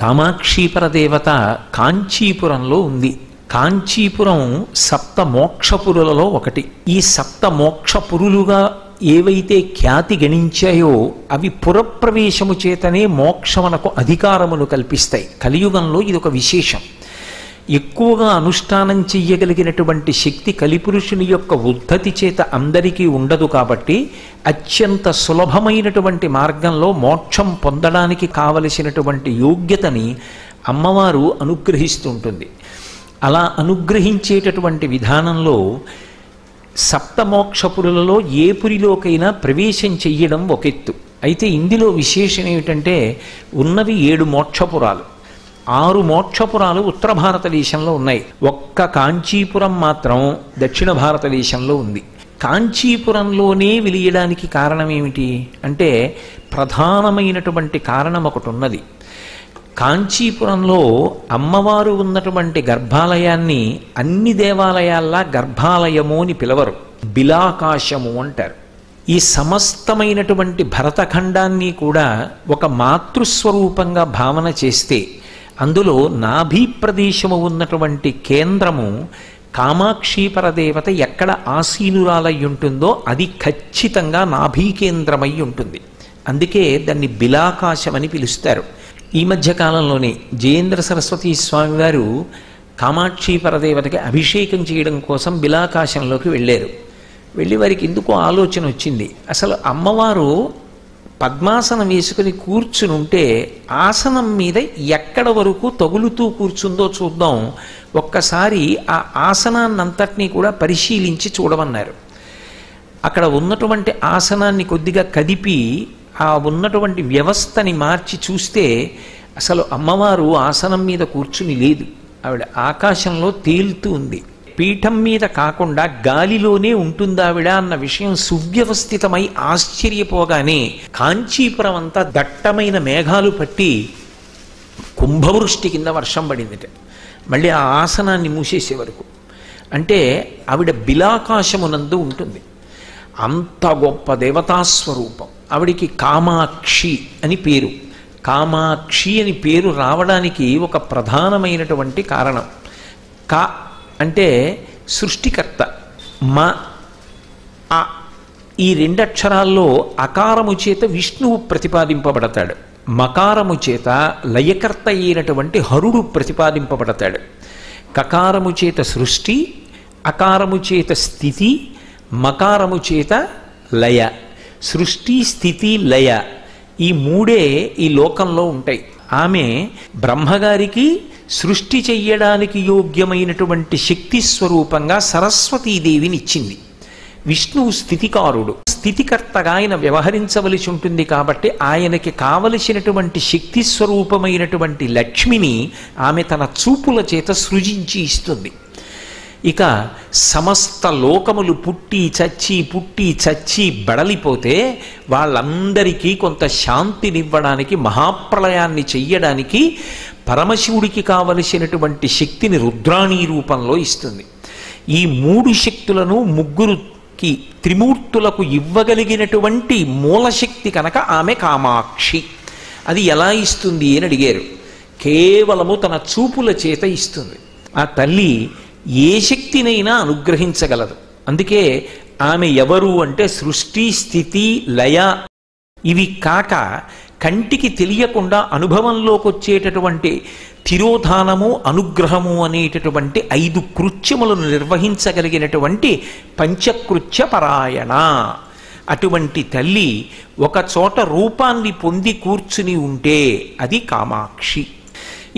కామాక్షీపర దేవత కాంచీపురంలో ఉంది. కాంచీపురం సప్త మోక్షపురులలో ఒకటి. ఈ సప్త మోక్షపురులుగా ఏవైతే ఖ్యాతి గణించాయో అవి పురప్రవేశము చేతనే మోక్షమునకు అధికారమును కల్పిస్తాయి. కలియుగంలో ఇది ఒక విశేషం. ఎక్కువగా అనుష్ఠానం చెయ్యగలిగినటువంటి శక్తి కలిపురుషుని యొక్క ఉద్ధతి చేత అందరికీ ఉండదు. కాబట్టి అత్యంత సులభమైనటువంటి మార్గంలో మోక్షం పొందడానికి కావలసినటువంటి యోగ్యతని అమ్మవారు అనుగ్రహిస్తుంటుంది. అలా అనుగ్రహించేటటువంటి విధానంలో సప్తమోక్షపురులలో ఏ పురిలోకైనా ప్రవేశం చెయ్యడం ఒక ఎత్తు. అయితే ఇందులో విశేషం ఏమిటంటే ఉన్నవి 7 మోక్షపురాలు. 6 మోక్షపురాలు ఉత్తర భారతదేశంలో ఉన్నాయి. ఒక్క కాంచీపురం మాత్రం దక్షిణ భారతదేశంలో ఉంది. కాంచీపురంలోనే వెలియడానికి కారణం ఏమిటి అంటే ప్రధానమైనటువంటి కారణం ఒకటి ఉన్నది. కాంచీపురంలో అమ్మవారు ఉన్నటువంటి గర్భాలయాన్ని అన్ని దేవాలయాల్లా గర్భాలయము అని పిలవరు, బిలాకాశము అంటారు. ఈ సమస్తమైనటువంటి భరతఖండాన్ని కూడా ఒక మాతృస్వరూపంగా భావన చేస్తే అందులో నాభీ ప్రదేశము ఉన్నటువంటి కేంద్రము కామాక్షీపర దేవత ఎక్కడ ఆసీనురాలై ఉంటుందో అది ఖచ్చితంగా నాభీ కేంద్రమై ఉంటుంది. అందుకే దాన్ని బిలాకాశం అని పిలుస్తారు. ఈ మధ్య కాలంలోనే జయేంద్ర సరస్వతి స్వామి వారు కామాక్షీపర దేవతకి అభిషేకం చేయడం కోసం బిలాకాశంలోకి వెళ్ళారు. వెళ్ళి వారికి ఎందుకో ఆలోచన వచ్చింది. అసలు అమ్మవారు పద్మాసనం వేసుకుని కూర్చుని ఉంటే ఆసనం మీద ఎక్కడ వరకు తగులుతూ కూర్చుందో చూద్దాం, ఒక్కసారి ఆ ఆసనాన్నంతటినీ కూడా పరిశీలించి చూడమన్నారు. అక్కడ ఉన్నటువంటి ఆసనాన్ని కొద్దిగా కదిపి ఆ ఉన్నటువంటి వ్యవస్థని మార్చి చూస్తే అసలు అమ్మవారు ఆసనం మీద కూర్చుని లేదు, ఆవిడ ఆకాశంలో తేలుతూ ఉంది. పీఠం మీద కాకుండా గాలిలోనే ఉంటుంది ఆవిడ అన్న విషయం సువ్యవస్థితమై ఆశ్చర్యపోగానే కాంచీపురం అంతా దట్టమైన మేఘాలు పట్టి కుంభవృష్టి కింద వర్షం పడిందిట. మళ్ళీ ఆ ఆసనాన్ని మూసేసే వరకు. అంటే ఆవిడ బిలాకాశమునందు ఉంటుంది. అంత గొప్ప దేవతాస్వరూపం. ఆవిడికి కామాక్షి అని పేరు. కామాక్షి అని పేరు రావడానికి ఒక ప్రధానమైనటువంటి కారణం. కా అంటే సృష్టికర్త, మ ఆ ఈ 2 అక్షరాల్లో అకారము చేత విష్ణువు ప్రతిపాదింపబడతాడు, మకారము చేత లయకర్త అయినటువంటి హరుడు ప్రతిపాదింపబడతాడు. కకారము చేత సృష్టి, అకారము చేత స్థితి, మకారము చేత లయ. సృష్టి, స్థితి, లయ ఈ 3 ఈ లోకంలో ఉంటాయి. ఆమె బ్రహ్మగారికి సృష్టి చెయ్యడానికి యోగ్యమైనటువంటి శక్తి స్వరూపంగా సరస్వతీదేవిని ఇచ్చింది. విష్ణువు స్థితికారుడు, స్థితికర్తగా ఆయన వ్యవహరించవలసి ఉంటుంది. కాబట్టి ఆయనకి కావలసినటువంటి శక్తి స్వరూపమైనటువంటి లక్ష్మిని ఆమె తన చూపుల చేత సృజించి ఇస్తుంది. ఇక సమస్త లోకములు పుట్టి చచ్చి బడలిపోతే వాళ్ళందరికీ కొంత శాంతినివ్వడానికి, మహాప్రళయాన్ని చెయ్యడానికి పరమశివుడికి కావలసినటువంటి శక్తిని రుద్రాణీ రూపంలో ఇస్తుంది. ఈ 3 శక్తులను ముగ్గురుకి త్రిమూర్తులకు ఇవ్వగలిగినటువంటి మూలశక్తి కనుక ఆమె కామాక్షి. అది ఎలా ఇస్తుంది అని అడిగారు. కేవలము తన చూపుల చేత ఇస్తుంది. ఆ తల్లి ఏ శక్తినైనా అనుగ్రహించగలదు. అందుకే ఆమె ఎవరు అంటే సృష్టి, స్థితి, లయ ఇవి కాక కంటికి తెలియకుండా అనుభవంలోకి వచ్చేటటువంటి తిరోధానము, అనుగ్రహము అనేటటువంటి 5 కృత్యములను నిర్వహించగలిగినటువంటి పంచకృత్య పరాయణ. అటువంటి తల్లి ఒక చోట రూపాన్ని పొంది కూర్చుని ఉంటే అది కామాక్షి.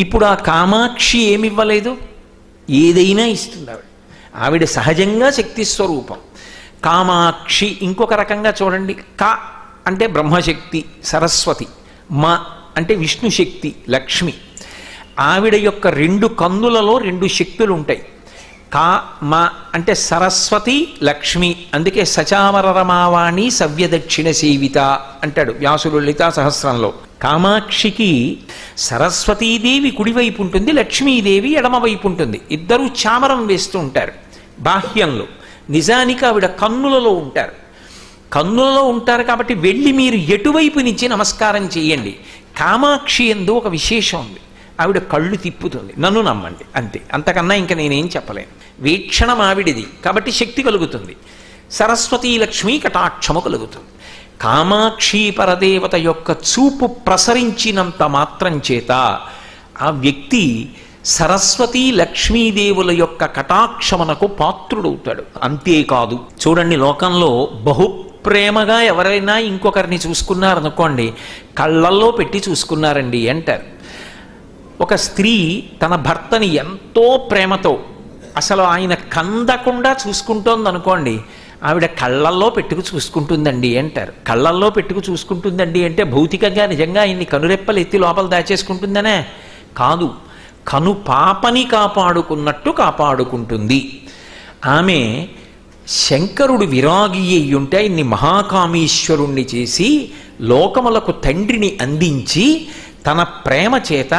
ఇప్పుడు ఆ కామాక్షి ఏమివ్వలేదు, ఏదైనా ఇస్తుంది ఆవిడ. ఆవిడ సహజంగా శక్తి స్వరూపం. కామాక్షి ఇంకొక రకంగా చూడండి. కా అంటే బ్రహ్మశక్తి సరస్వతి, మ అంటే విష్ణుశక్తి లక్ష్మి. ఆవిడ యొక్క 2 కన్నులలో 2 శక్తులు ఉంటాయి. కా మ అంటే సరస్వతి లక్ష్మి. అందుకే సచామర రమావాణి సవ్యదక్షిణ సేవిత అంటాడు వ్యాసుడు లలితా సహస్రంలో. కామాక్షికి సరస్వతీదేవి కుడివైపు ఉంటుంది, లక్ష్మీదేవి ఎడమవైపు ఉంటుంది. ఇద్దరూ చామరం వేస్తూ ఉంటారు బాహ్యంలో. నిజానికి ఆవిడ కన్నులలో ఉంటారు. కన్నులలో ఉంటారు కాబట్టి వెళ్ళి మీరు ఎటువైపు నుంచి నమస్కారం చేయండి. కామాక్షి యందు ఒక విశేషం ఉంది. ఆవిడ కళ్ళు తిప్పుతుంది, నన్ను నమ్మండి అంతే, అంతకన్నా ఇంకా నేనేం చెప్పలేను. వీక్షణం ఆవిడిది కాబట్టి శక్తి కలుగుతుంది. సరస్వతీ లక్ష్మీ కటాక్షము కలుగుతుంది. కామాక్షి పరదేవత యొక్క చూపు ప్రసరించినంత మాత్రం చేత ఆ వ్యక్తి సరస్వతీ లక్ష్మీదేవుల యొక్క కటాక్షమునకు పాత్రుడవుతాడు. అంతేకాదు, చూడండి, లోకంలో బహుప్రేమగా ఎవరైనా ఇంకొకరిని చూసుకున్నారనుకోండి, కళ్ళల్లో పెట్టి చూసుకున్నారండి అంటారు. ఒక స్త్రీ తన భర్తని ఎంతో ప్రేమతో అసలు ఆయన కందకుండా చూసుకుంటోంది అనుకోండి, ఆవిడ కళ్ళల్లో పెట్టుకు చూసుకుంటుందండి అంటారు. కళ్ళల్లో పెట్టుకు చూసుకుంటుందండి అంటే భౌతికంగా నిజంగా ఆయన్ని కనురెప్పలు ఎత్తి లోపల దాచేసుకుంటుందనే కాదు, కను పాపని కాపాడుకున్నట్టు కాపాడుకుంటుంది. ఆమె శంకరుడు విరాగి అయ్యుంటే ఆయన్ని మహాకామేశ్వరుణ్ణి చేసి లోకములకు తండ్రిని అందించి తన ప్రేమ చేత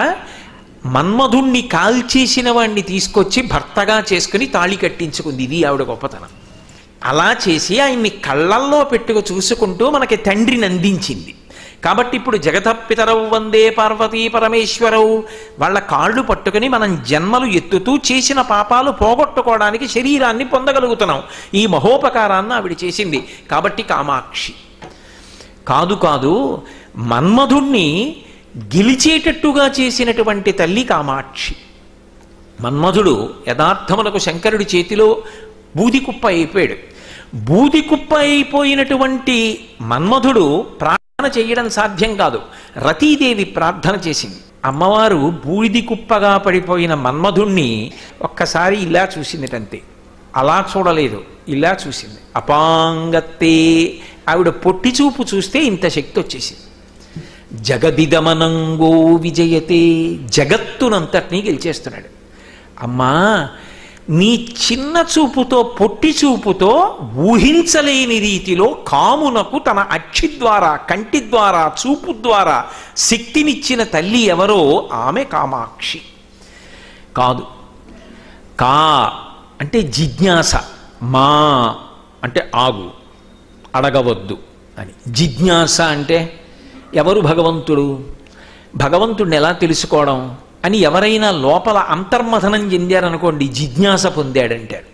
మన్మధుణ్ణి కాల్చేసిన వాణ్ణి తీసుకొచ్చి భర్తగా చేసుకుని తాళి కట్టించుకుంది. ఇది ఆవిడ గొప్పతనం. అలా చేసి ఆయన్ని కళ్ళల్లో పెట్టుకు చూసుకుంటూ మనకి తండ్రిని అందించింది. కాబట్టి ఇప్పుడు జగతపితరవు వందే పార్వతీ పరమేశ్వరవు వాళ్ళ కాళ్ళు పట్టుకుని మనం జన్మలు ఎత్తుతూ చేసిన పాపాలు పోగొట్టుకోవడానికి శరీరాన్ని పొందగలుగుతున్నాం. ఈ మహోపకారాన్ని ఆవిడ చేసింది. కాబట్టి కామాక్షి కాదు కాదు, మన్మధుణ్ణి గెలిచేటట్టుగా చేసినటువంటి తల్లి కామాక్షి. మన్మధుడు యథార్థములకు శంకరుడి చేతిలో బూది కుప్ప అయిపోయాడు. బూది కుప్ప అయిపోయినటువంటి మన్మధుడు ప్రార్థన చేయడం సాధ్యం కాదు. రతీదేవి ప్రార్థన చేసింది. అమ్మవారు బూడిది కుప్పగా పడిపోయిన మన్మధుణ్ణి ఒక్కసారి ఇలా చూసిందిటంతే. అలా చూడలేదు, ఇలా చూసింది. అపాంగత్తే, ఆవిడ పొట్టి చూపు చూస్తే ఇంత శక్తి వచ్చేసింది. జగదిదమనంగో విజయతే, జగత్తునంతటినీ గెలిచేస్తున్నాడు. అమ్మా, నీ చిన్న చూపుతో పొట్టి చూపుతో ఊహించలేని రీతిలో కామునకు తన అక్షి ద్వారా, కంటి ద్వారా, చూపు ద్వారా శక్తినిచ్చిన తల్లి ఎవరో ఆమె కామాక్షి. కాదు, కా అంటే జిజ్ఞాస, మా అంటే ఆగు, అడగవద్దు అని. జిజ్ఞాస అంటే ఎవరు భగవంతుడు, భగవంతుడిని ఎలా తెలుసుకోవడం అని ఎవరైనా లోపల అంతర్మథనం చెందారనుకోండి, జిజ్ఞాస పొందాడంటారు.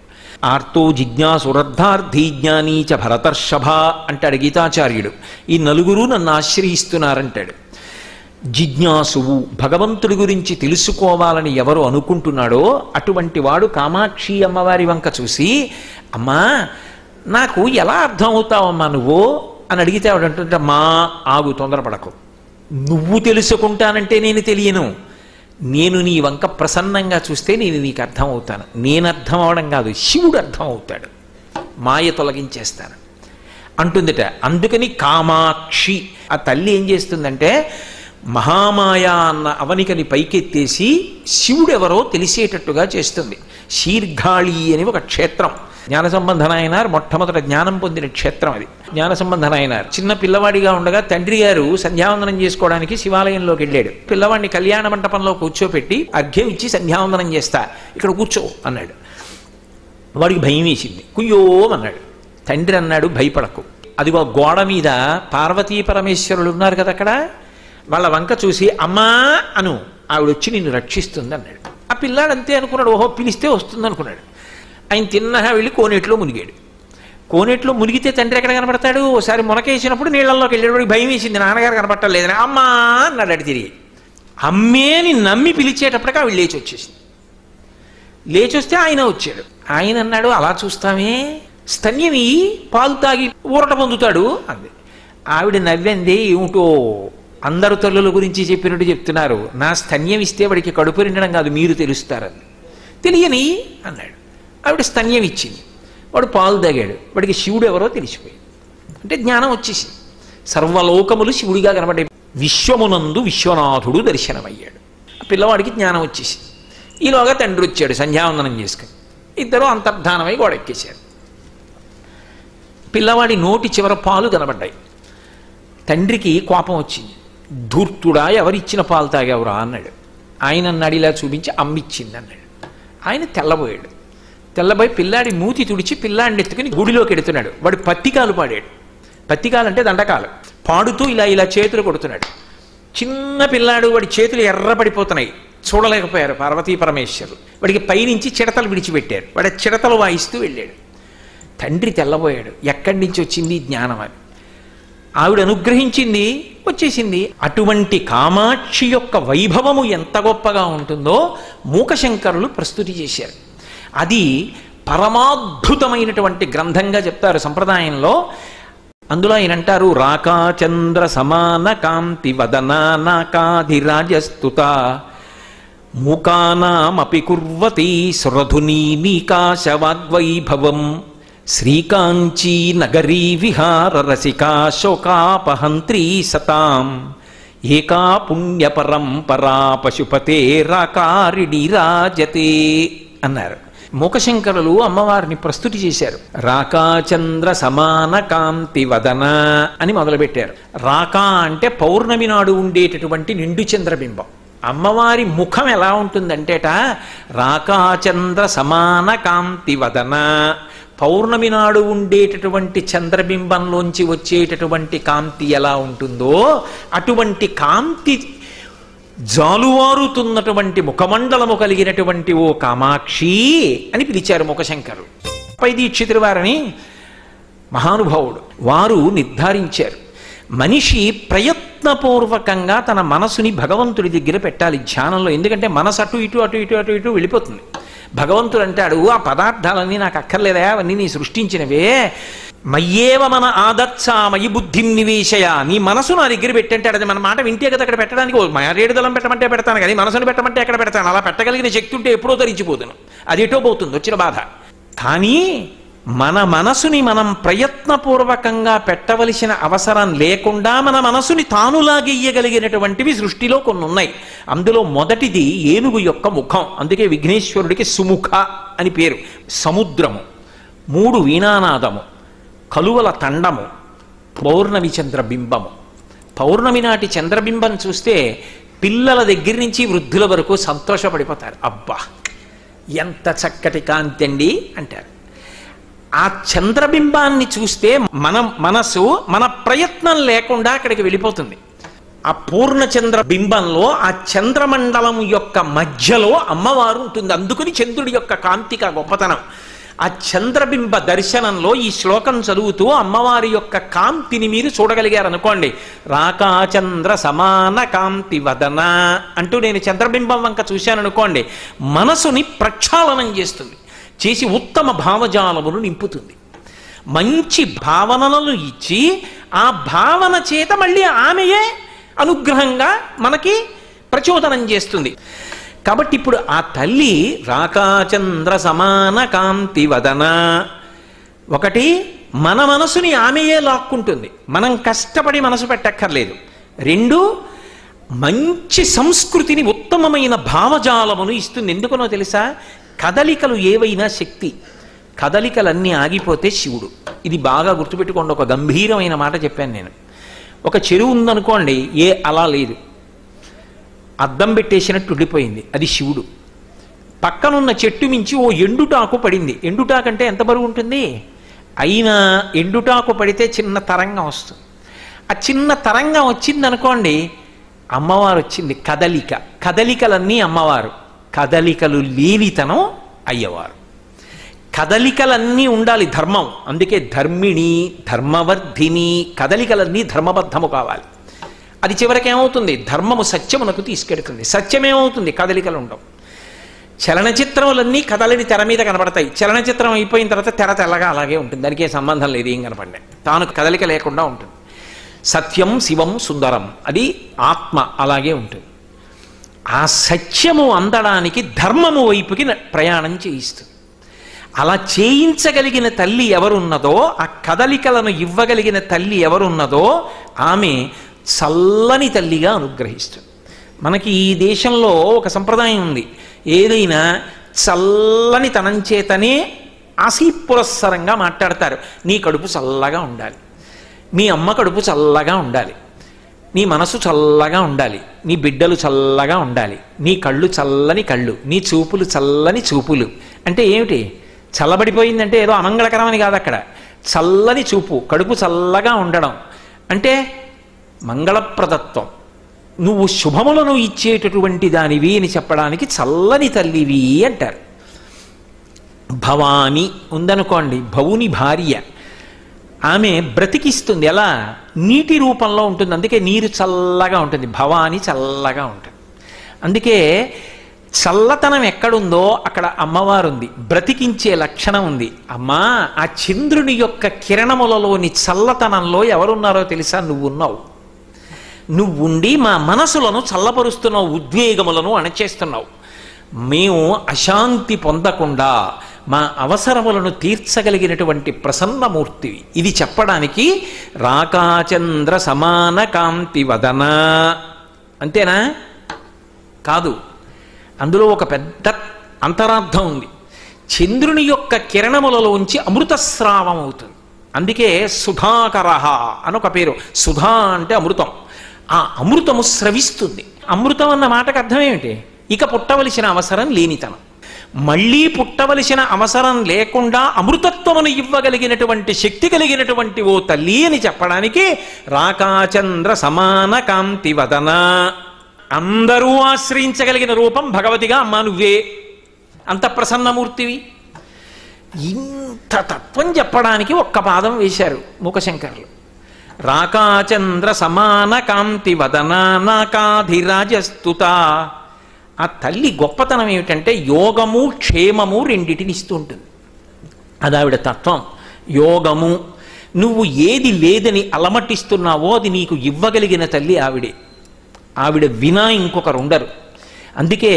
ఆర్తో జిజ్ఞాసురర్థార్థీ జ్ఞానీచ భరతర్షభ అంటాడు గీతాచార్యుడు. ఈ నలుగురు నన్ను ఆశ్రయిస్తున్నారంటాడు. జిజ్ఞాసువు, భగవంతుడి గురించి తెలుసుకోవాలని ఎవరు అనుకుంటున్నాడో అటువంటి వాడు కామాక్షి అమ్మవారి వంక చూసి, అమ్మా నాకు ఎలా అర్థం అవుతావమ్మా నువ్వు అని అడిగితే ఆవిడంటుంటే, మా ఆగు, తొందరపడకు, నువ్వు తెలుసుకుంటానంటే నేను తెలియను, నేను నీ వంక ప్రసన్నంగా చూస్తే నేను నీకు అర్థం అవుతాను. నేను అర్థం అవడం కాదు, శివుడు అర్థం అవుతాడు, మాయ తొలగించేస్తాను అంటుందిట. అందుకని కామాక్షి. ఆ తల్లి ఏం చేస్తుందంటే మహామాయ అన్న అవనికని పైకెత్తేసి శివుడెవరో తెలిసేటట్టుగా చేస్తుంది. శీర్ఘాళి అని ఒక క్షేత్రం, జ్ఞానసంబంధ నాయనార్ మొట్టమొదట జ్ఞానం పొందిన క్షేత్రం అది. జ్ఞానసంబంధ నాయనార్ చిన్న పిల్లవాడిగా ఉండగా తండ్రి గారు సంధ్యావందనం చేసుకోవడానికి శివాలయంలోకి వెళ్ళాడు. పిల్లవాడిని కళ్యాణ మంటపంలో కూర్చోపెట్టి అర్ఘ్యం ఇచ్చి సంధ్యావందనం చేస్తా, ఇక్కడ కూర్చో అన్నాడు. వాడికి భయం వేసింది, కుయ్యోమన్నాడు. తండ్రి అన్నాడు, భయపడకు, అదిగో గోడ మీద పార్వతీ పరమేశ్వరులు ఉన్నారు కదా, అక్కడ వాళ్ళ వంక చూసి అమ్మా అను, ఆవిడొచ్చి నిన్ను రక్షిస్తుంది అన్నాడు. ఆ పిల్లాడు అంతే అనుకున్నాడు, ఓహో పిలిస్తే వస్తుంది అనుకున్నాడు. ఆయన తిన్నగా వెళ్ళి కోనేట్లో మునిగాడు. కోనేట్లో మునిగితే తండ్రి ఎక్కడ కనపడతాడు? ఒకసారి మునకేసినప్పుడు నీళ్ళల్లోకి వెళ్ళేవాడికి భయం వేసింది, నాన్నగారు కనపట్టలేదని అమ్మా అన్నాడు. అడి తిరిగి అమ్మేని నమ్మి పిలిచేటప్పటికి ఆవిడ లేచి వచ్చేసింది. లేచి వస్తే ఆయన వచ్చాడు. ఆయన అన్నాడు, అలా చూస్తామే, స్తన్యమి పాలు తాగి ఊరట పొందుతాడు అంది. ఆవిడ నవ్వంది, ఏమిటో అందరు తల్లుల గురించి చెప్పినట్టు చెప్తున్నారు, నా స్తన్యం ఇస్తే వాడికి కడుపు నిండడం కాదు, మీరు తెలుస్తారని. తెలియని అన్నాడు. ఆవిడ స్తన్యం ఇచ్చింది, వాడు పాలు తాగాడు, వాడికి శివుడు ఎవరో తెలిసిపోయింది. అంటే జ్ఞానం వచ్చేసింది. సర్వలోకములు శివుడిగా కనబడే విశ్వమునందు విశ్వనాథుడు దర్శనమయ్యాడు. ఆ పిల్లవాడికి జ్ఞానం వచ్చేసింది. ఈలోగా తండ్రి వచ్చాడు సంధ్యావందనం చేసుకుని. ఇద్దరు అంతర్ధానమై గోడెక్కేశారు. పిల్లవాడి నోటి చివర పాలు కనబడ్డాయి. తండ్రికి కోపం వచ్చింది. ధూర్తుడా, ఎవరిచ్చిన పాలు తాగావురా అన్నాడు. ఆయన అన్నాడు, ఇలా చూపించి అమ్మిచ్చింది అన్నాడు. ఆయన తెల్లబోయాడు. తెల్లబోయి పిల్లాడి మూతి తుడిచి పిల్లాడిని ఎత్తుకుని గుడిలోకి ఎడుతున్నాడు. వాడు పత్తికాలు పాడాడు. పత్తికాలు అంటే దండకాలు పాడుతూ ఇలా ఇలా చేతులు కొడుతున్నాడు. చిన్న పిల్లాడు, వాడి చేతులు ఎర్రపడిపోతున్నాయి. చూడలేకపోయారు పార్వతీ పరమేశ్వరులు. వాడికి పైనుంచి చిడతలు విడిచిపెట్టారు. వాడి చిడతలు వాయిస్తూ వెళ్ళాడు. తండ్రి తెల్లబోయాడు. ఎక్కడి నుంచి వచ్చింది జ్ఞానం అని. ఆవిడ అనుగ్రహించింది, వచ్చేసింది. అటువంటి కామాక్షి యొక్క వైభవము ఎంత గొప్పగా ఉంటుందో మూకశంకరులు ప్రస్తుతి చేశారు. అది పరమాద్భుతమైనటువంటి గ్రంథంగా చెప్తారు సంప్రదాయంలో. అందులో ఆయన అంటారు, రాకాచంద్ర సమాన కాంతి వదనానాకాధిరాజస్తుత మూకానామపి కుర్వతి సురధునీ నీకాశవాగ్వైభవం శ్రీకాంచీ నగరీ విహార రసికా శోకాపహంత్రీ సతాం ఏకా పుణ్యపరంపరా పశుపతే రాకారిణి రాజతే అన్నారు. మూకశంకరులు అమ్మవారిని ప్రస్తుతి చేశారు. రాకాచంద్ర సమాన కాంతి వదన అని మొదలుపెట్టారు. రాకా అంటే పౌర్ణమి నాడు ఉండేటటువంటి నిండు చంద్రబింబం. అమ్మవారి ముఖం ఎలా ఉంటుందంటేట రాకాచంద్ర సమాన కాంతి వదన, పౌర్ణమి నాడు ఉండేటటువంటి చంద్రబింబంలోంచి వచ్చేటటువంటి కాంతి ఎలా ఉంటుందో అటువంటి కాంతి జాలువారుతున్నటువంటి ముఖమండలము కలిగినటువంటి ఓ కామాక్షి అని పిలిచారు మూకశంకరులు. పై దీక్షితుల వారని మహానుభావుడు. వారు నిర్ధారించారు, మనిషి ప్రయత్నపూర్వకంగా తన మనసుని భగవంతుడి దగ్గర పెట్టాలి ధ్యానంలో. ఎందుకంటే మనసు అటు ఇటు అటు ఇటు అటు ఇటు వెళ్ళిపోతుంది. భగవంతుడు అంటాడు, ఆ పదార్థాలన్నీ నాకు అక్కర్లేదా, అవన్నీ నీ సృష్టించినవే, మయ్యేవ మన ఆదత్సా మయి బుద్ధిం నివేశయ, నీ మనసు నా దగ్గర పెట్టంటాడు. అది మన మాట వింటే కదా అక్కడ పెట్టడానికి. మరేడు దళం పెట్టమంటే పెడతాను, కానీ మనసును పెట్టమంటే ఎక్కడ పెడతాను. అలా పెట్టగలిగిన శక్తి ఉంటే ఎప్పుడో తరించిపోతాను. అది ఎటో పోతుంది వచ్చిన బాధ. కానీ మన మనసుని మనం ప్రయత్నపూర్వకంగా పెట్టవలసిన అవసరం లేకుండా మన మనసుని తానులాగెయ్యగలిగినటువంటివి సృష్టిలో కొన్ని ఉన్నాయి. అందులో మొదటిది ఏనుగు యొక్క ముఖం. అందుకే విఘ్నేశ్వరుడికి సుముఖ అని పేరు. సముద్రము, 3 వీణానాదము, కలువల తండము, పౌర్ణమి చంద్రబింబము. పౌర్ణమి నాటి చంద్రబింబం చూస్తే పిల్లల దగ్గర నుంచి వృద్ధుల వరకు సంతోషపడిపోతారు. అబ్బా ఎంత చక్కటి కాంతి అండి అంటారు. ఆ చంద్రబింబాన్ని చూస్తే మనసు మన ప్రయత్నం లేకుండా అక్కడికి వెళ్ళిపోతుంది. ఆ పూర్ణచంద్ర బింబంలో ఆ చంద్రమండలం యొక్క మధ్యలో అమ్మవారు ఉంటుంది. అందుకని చంద్రుడి యొక్క కాంతిక గొప్పతనం. ఆ చంద్రబింబ దర్శనంలో ఈ శ్లోకం చదువుతూ అమ్మవారి యొక్క కాంతిని మీరు చూడగలిగారనుకోండి, రాకాచంద్ర సమాన కాంతి వదన అంటూ నేను చంద్రబింబం వంక చూశాననుకోండి, మనసుని ప్రక్షాళనం చేస్తుంది, చేసి ఉత్తమ భావజాలమును నింపుతుంది. మంచి భావనలను ఇచ్చి ఆ భావన చేత మళ్ళీ ఆమెయే అనుగ్రహంగా మనకి ప్రచోదనం చేస్తుంది. కాబట్టి ఇప్పుడు ఆ తల్లి రాకాచంద్ర సమాన కాంతి వదన, ఒకటి మన మనసుని ఆమెయే లాక్కుంటుంది, మనం కష్టపడి మనసు పెట్టక్కర్లేదు. 2 మంచి సంస్కృతిని, ఉత్తమమైన భావజాలమును ఇస్తుంది. ఎందుకనో తెలుసా, కదలికలు ఏవైనా శక్తి, కదలికలన్నీ ఆగిపోతే శివుడు. ఇది బాగా గుర్తుపెట్టుకోండి. ఒక గంభీరమైన మాట చెప్పాను నేను. ఒక చెరువు ఉందనుకోండి, అలా లేదు, అద్దం పెట్టేసినట్టు ఉండిపోయింది, అది శివుడు. పక్కనున్న చెట్టు మించి ఓ ఎండుటాకు పడింది. ఎండుటాకంటే ఎంత బరువు ఉంటుంది, అయినా ఎండుటాకు పడితే చిన్న తరంగం వస్తుంది. ఆ చిన్న తరంగం వచ్చిందనుకోండి, అమ్మవారు వచ్చింది. కదలిక, కదలికలన్నీ అమ్మవారు. కదలికలు లేనితనం అయ్యవారు. కదలికలన్నీ ఉండాలి, ధర్మం. అందుకే ధర్మిణి, ధర్మవర్ధిని. కదలికలన్నీ ధర్మబద్ధము కావాలి. అది చివరికి ఏమవుతుంది, ధర్మము సత్యమునకు తీసుకెడుతుంది. సత్యమేమవుతుంది, కదలికలు ఉండవు. చలనచిత్రములన్నీ కదలని తెర మీద కనబడతాయి. చలనచిత్రం అయిపోయిన తర్వాత తెర తెల్లగా అలాగే ఉంటుంది, దానికి ఏ సంబంధం లేదు, ఏం కనపడ్డాయి, తాను కదలిక లేకుండా ఉంటుంది. సత్యం శివం సుందరం, అది ఆత్మ అలాగే ఉంటుంది. ఆ సత్యము అందడానికి ధర్మము వైపుకి ప్రయాణం చేయిస్తుంది. అలా చేయించగలిగిన తల్లి ఎవరున్నదో, ఆ కదలికలను ఇవ్వగలిగిన తల్లి ఎవరున్నదో ఆమె చల్లని తల్లిగా అనుగ్రహిస్తుంది. మనకి ఈ దేశంలో ఒక సంప్రదాయం ఉంది, ఏదైనా చల్లని తనం చేతనే ఆశీపురస్సరంగా మాట్లాడతారు. నీ కడుపు చల్లగా ఉండాలి, మీ అమ్మ కడుపు చల్లగా ఉండాలి, నీ మనసు చల్లగా ఉండాలి, నీ బిడ్డలు చల్లగా ఉండాలి, నీ కళ్ళు చల్లని కళ్ళు, నీ చూపులు చల్లని చూపులు. అంటే ఏమిటి, చల్లబడిపోయిందంటే ఏదో అమంగళకరమని కాదు. అక్కడ చల్లని చూపు, కడుపు చల్లగా ఉండడం అంటే మంగళప్రదత్వం, నువ్వు శుభములను ఇచ్చేటటువంటి దానివి అని చెప్పడానికి చల్లని తల్లివి అంటారు. భవాని ఉందనుకోండి, భవుని భార్య, ఆమె బ్రతికిస్తుంది. ఎలా? నీటి రూపంలో ఉంటుంది, అందుకే నీరు చల్లగా ఉంటుంది. భవాని చల్లగా ఉంటుంది. అందుకే చల్లతనం ఎక్కడుందో అక్కడ అమ్మవారు ఉంది, బ్రతికించే లక్షణం ఉంది. అమ్మా, ఆ చంద్రుని యొక్క కిరణములలోని చల్లతనంలో ఎవరున్నారో తెలుసా? నువ్వున్నావు. నువ్వుండి మా మనసులను చల్లపరుస్తున్నావు, ఉద్వేగములను అణచేస్తున్నావు. మేము అశాంతి పొందకుండా మా అవసరములను తీర్చగలిగినటువంటి ప్రసన్నమూర్తివి. ఇది చెప్పడానికి రాకాచంద్ర సమాన కాంతి వదన అంతేనా? కాదు, అందులో ఒక పెద్ద అంతరార్థం ఉంది. చంద్రుని యొక్క కిరణములలోంచి అమృతస్రావం అవుతుంది. అందుకే సుధాకరః అని ఒక పేరు. సుధా అంటే అమృతం. ఆ అమృతము స్రవిస్తుంది. అమృతం అన్న మాటకు అర్థం ఏమిటి? ఇక పుట్టవలసిన అవసరం లేనితనం. మళ్ళీ పుట్టవలసిన అవసరం లేకుండా అమృతత్వమును ఇవ్వగలిగినటువంటి శక్తి కలిగినటువంటి ఓ తల్లి అని చెప్పడానికి రాకాచంద్ర సమాన కాంతి వదన. అందరూ ఆశ్రయించగలిగిన రూపం భగవతిగా అమ్మా నువ్వే. అంత ప్రసన్నమూర్తివి. ఇంత తత్వం చెప్పడానికి ఒక్క పాదం వేశారు మూకశంకరులు. రాకాచంద్ర సమాన కాంతి వదన నాకాధిరాజస్తుత. ఆ తల్లి గొప్పతనం ఏమిటంటే యోగము క్షేమము రెండిటిని ఇస్తూ ఉంటుంది. అది ఆవిడ తత్వం. యోగము, నువ్వు ఏది లేదని అలమటిస్తున్నావో అది నీకు ఇవ్వగలిగిన తల్లి ఆవిడే. ఆవిడ వినా ఇంకొకరు ఉండరు. అందుకే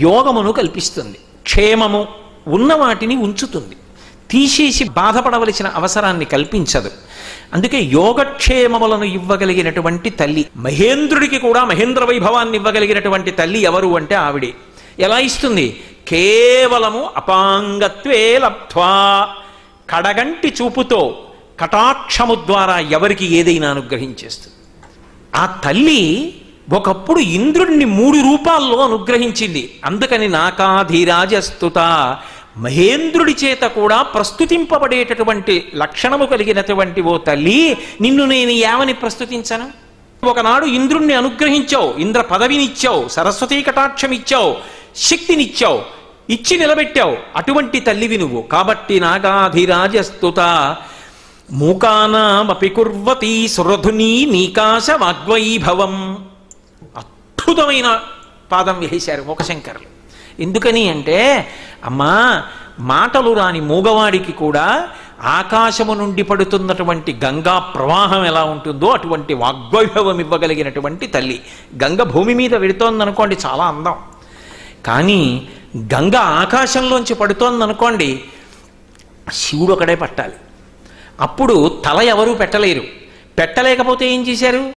యోగమును కల్పిస్తుంది. క్షేమము, ఉన్న వాటిని ఉంచుతుంది, తీసేసి బాధపడవలసిన అవసరాన్ని కల్పించదు. అందుకే యోగక్షేమములను ఇవ్వగలిగినటువంటి తల్లి. మహేంద్రుడికి కూడా మహేంద్ర వైభవాన్ని ఇవ్వగలిగినటువంటి తల్లి ఎవరు అంటే ఆవిడే. ఎలా ఇస్తుంది? కేవలము అపాంగత్వే లబ్ధ్వా, కడగంటి చూపుతో కటాక్షము ద్వారా ఎవరికి ఏదైనా అనుగ్రహించేస్తుంది. ఆ తల్లి ఒకప్పుడు ఇంద్రుడిని 3 రూపాల్లో అనుగ్రహించింది. అందుకని నాకాధిరాజస్తుత, మహేంద్రుడి చేత కూడా ప్రస్తుతింపబడేటటువంటి లక్షణము కలిగినటువంటి ఓ తల్లి, నిన్ను నేను ఏమని ప్రస్తుతించను? ఒకనాడు ఇంద్రుణ్ణి అనుగ్రహించావు, ఇంద్ర పదవినిచ్చావు, సరస్వతీ కటాక్షం ఇచ్చావు, శక్తినిచ్చావు, ఇచ్చి నిలబెట్టావు. అటువంటి తల్లివి నువ్వు. కాబట్టి నాగాధిరాజస్తుత మూకానామపి కుర్వతి సురధుని నీకాశ వాగ్వైభవం. అద్భుతమైన పాదం వేశారు మూకశంకరులు. ఎందుకని అంటే, అమ్మా, మాటలు రాని మూగవాడికి కూడా ఆకాశము నుండి పడుతున్నటువంటి గంగా ప్రవాహం ఎలా ఉంటుందో అటువంటి వాగ్వైభవం ఇవ్వగలిగినటువంటి తల్లి. గంగ భూమి మీద వెడుతోందనుకోండి, చాలా అందం. కానీ గంగ ఆకాశంలోంచి పడుతోందనుకోండి, శివుడు ఒకడే పట్టాలి. అప్పుడు తల ఎవరూ పెట్టలేరు. పెట్టలేకపోతే ఏం చేశారు?